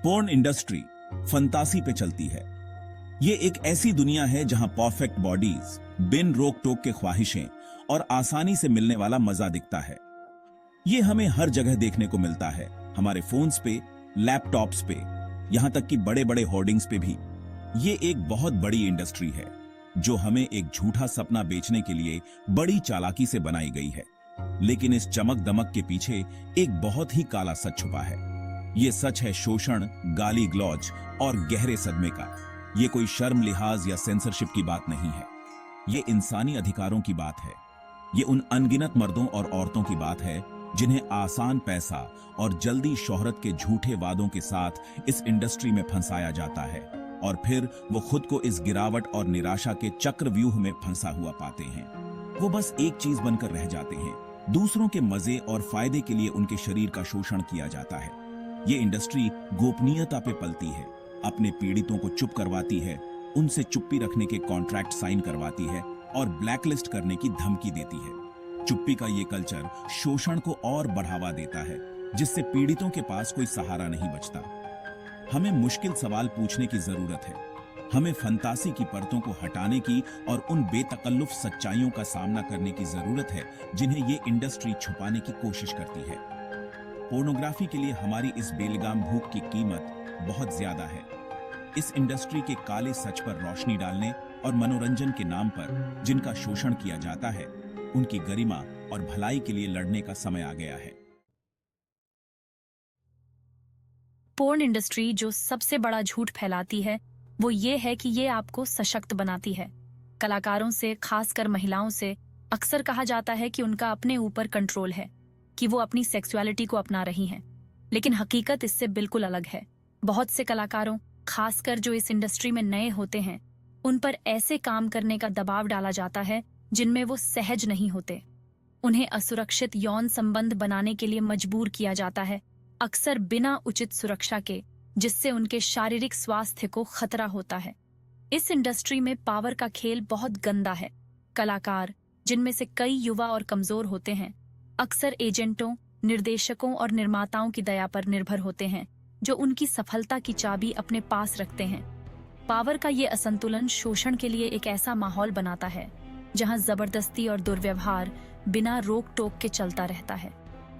Porn industry फंतासी पे चलती है। ये एक ऐसी दुनिया है जहां परफेक्ट बॉडीज, बिन रोक टोक के ख्वाहिशें और आसानी से मिलने वाला मजा दिखता है। ये हमें हर जगह देखने को मिलता है, हमारे फोन्स पे, लैपटॉप्स पे, यहां तक कि बड़े बड़े होर्डिंग्स पे भी। ये एक बहुत बड़ी इंडस्ट्री है जो हमें एक झूठा सपना बेचने के लिए बड़ी चालाकी से बनाई गई है। लेकिन इस चमक दमक के पीछे एक बहुत ही काला सच छुपा है। ये सच है शोषण, गाली ग्लौज और गहरे सदमे का। ये कोई शर्म लिहाज या सेंसरशिप की बात नहीं है। ये इंसानी अधिकारों की बात है। ये उन अनगिनत मर्दों और औरतों की बात है जिन्हें आसान पैसा और जल्दी शोहरत के झूठे वादों के साथ इस इंडस्ट्री में फंसाया जाता है और फिर वो खुद को इस गिरावट और निराशा के चक्रव्यूह में फंसा हुआ पाते हैं। वो बस एक चीज बनकर रह जाते हैं, दूसरों के मजे और फायदे के लिए उनके शरीर का शोषण किया जाता है। ये इंडस्ट्री गोपनीयता पे पलती है, अपने पीड़ितों को चुप करवाती है, उनसे चुप्पी रखने के कॉन्ट्रैक्ट साइन करवाती है और ब्लैकलिस्ट करने की धमकी देती है। चुप्पी का ये कल्चर शोषण को और बढ़ावा देता है, जिससे पीड़ितों के पास कोई सहारा नहीं बचता। हमें मुश्किल सवाल पूछने की जरूरत है। हमें फंतासी की परतों को हटाने की और उन बेतकल्लुफ सच्चाइयों का सामना करने की जरूरत है जिन्हें ये इंडस्ट्री छुपाने की कोशिश करती है। पोर्नोग्राफी के लिए हमारी इस बेलगाम भूख की कीमत बहुत ज्यादा है। इस इंडस्ट्री के काले सच पर रोशनी डालने और मनोरंजन के नाम पर जिनका शोषण किया जाता है, उनकी गरिमा और भलाई के लिए लड़ने का समय आ गया है। पोर्न इंडस्ट्री जो सबसे बड़ा झूठ फैलाती है वो ये है कि ये आपको सशक्त बनाती है। कलाकारों से, खासकर महिलाओं से, अक्सर कहा जाता है कि उनका अपने ऊपर कंट्रोल है, कि वो अपनी सेक्सुअलिटी को अपना रही हैं। लेकिन हकीकत इससे बिल्कुल अलग है। बहुत से कलाकारों, खासकर जो इस इंडस्ट्री में नए होते हैं, उन पर ऐसे काम करने का दबाव डाला जाता है जिनमें वो सहज नहीं होते। उन्हें असुरक्षित यौन संबंध बनाने के लिए मजबूर किया जाता है, अक्सर बिना उचित सुरक्षा के, जिससे उनके शारीरिक स्वास्थ्य को खतरा होता है। इस इंडस्ट्री में पावर का खेल बहुत गंदा है। कलाकार, जिनमें से कई युवा और कमजोर होते हैं, अक्सर एजेंटों, निर्देशकों और निर्माताओं की दया पर निर्भर होते हैं, जो उनकी सफलता की चाबी अपने पास रखते हैं। पावर का ये असंतुलन शोषण के लिए एक ऐसा माहौल बनाता है जहां जबरदस्ती और दुर्व्यवहार बिना रोक टोक के चलता रहता है।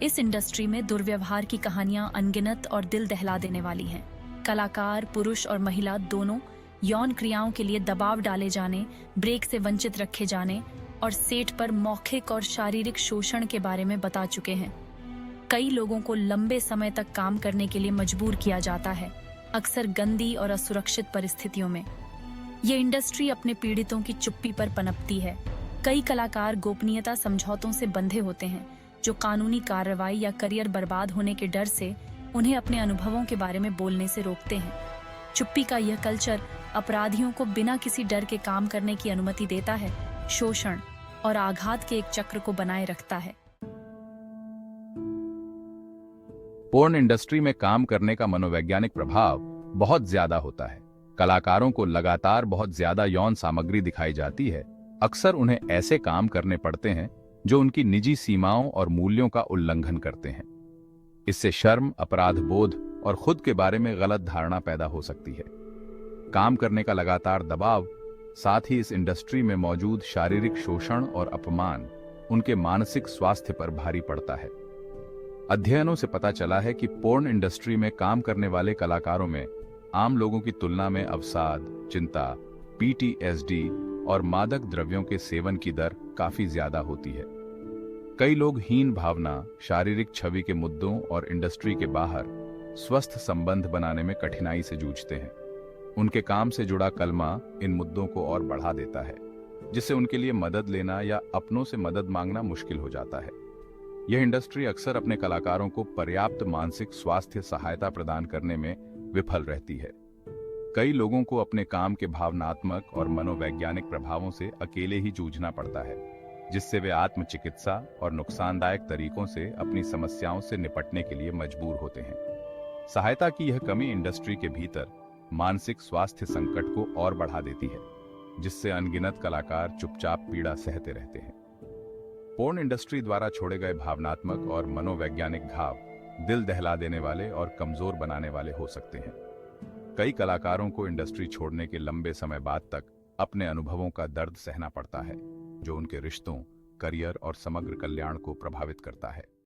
इस इंडस्ट्री में दुर्व्यवहार की कहानियां अनगिनत और दिल दहला देने वाली हैं। कलाकार, पुरुष और महिला दोनों यौन क्रियाओं के लिए दबाव डाले जाने, ब्रेक से वंचित रखे जाने और सेट पर मौखिक और शारीरिक शोषण के बारे में बता चुके हैं। कई लोगों को लंबे समय तक काम करने के लिए मजबूर किया जाता है, अक्सर गंदी और असुरक्षित परिस्थितियों में। ये इंडस्ट्री अपने पीड़ितों की चुप्पी पर पनपती है। कई कलाकार गोपनीयता समझौतों से बंधे होते हैं, जो कानूनी कार्रवाई या करियर बर्बाद होने के डर से उन्हें अपने अनुभवों के बारे में बोलने से रोकते हैं। चुप्पी का यह कल्चर अपराधियों को बिना किसी डर के काम करने की अनुमति देता है, शोषण और आघात के एक चक्र को बनाए रखता है। पोर्न इंडस्ट्री में काम करने का मनोवैज्ञानिक प्रभाव बहुत ज्यादा होता है। कलाकारों को लगातार बहुत ज्यादा यौन सामग्री दिखाई जाती है। अक्सर उन्हें ऐसे काम करने पड़ते हैं जो उनकी निजी सीमाओं और मूल्यों का उल्लंघन करते हैं। इससे शर्म, अपराध बोध और खुद के बारे में गलत धारणा पैदा हो सकती है। काम करने का लगातार दबाव, साथ ही इस इंडस्ट्री में मौजूद शारीरिक शोषण और अपमान उनके मानसिक स्वास्थ्य पर भारी पड़ता है। अध्ययनों से पता चला है कि पोर्न इंडस्ट्री में काम करने वाले कलाकारों में आम लोगों की तुलना में अवसाद, चिंता, पीटीएसडी और मादक द्रव्यों के सेवन की दर काफी ज्यादा होती है। कई लोग हीन भावना, शारीरिक छवि के मुद्दों और इंडस्ट्री के बाहर स्वस्थ संबंध बनाने में कठिनाई से जूझते हैं। उनके काम से जुड़ा कलमा इन मुद्दों को और बढ़ा देता है, जिससे उनके लिए मदद लेना या अपनों से मदद मांगना मुश्किल हो जाता है। यह इंडस्ट्री अक्सर अपने कलाकारों को पर्याप्त मानसिक स्वास्थ्य सहायता प्रदान करने में विफल रहती है। कई लोगों को अपने काम के भावनात्मक और मनोवैज्ञानिक प्रभावों से अकेले ही जूझना पड़ता है, जिससे वे आत्मचिकित्सा और नुकसानदायक तरीकों से अपनी समस्याओं से निपटने के लिए मजबूर होते हैं। सहायता की यह कमी इंडस्ट्री के भीतर मानसिक स्वास्थ्य संकट को और बढ़ा देती है, जिससे अनगिनत कलाकार चुपचाप पीड़ा सहते रहते हैं। पोर्न इंडस्ट्री द्वारा छोड़े गए भावनात्मक और मनोवैज्ञानिक घाव दिल दहला देने वाले और कमजोर बनाने वाले हो सकते हैं। कई कलाकारों को इंडस्ट्री छोड़ने के लंबे समय बाद तक अपने अनुभवों का दर्द सहना पड़ता है, जो उनके रिश्तों, करियर और समग्र कल्याण को प्रभावित करता है।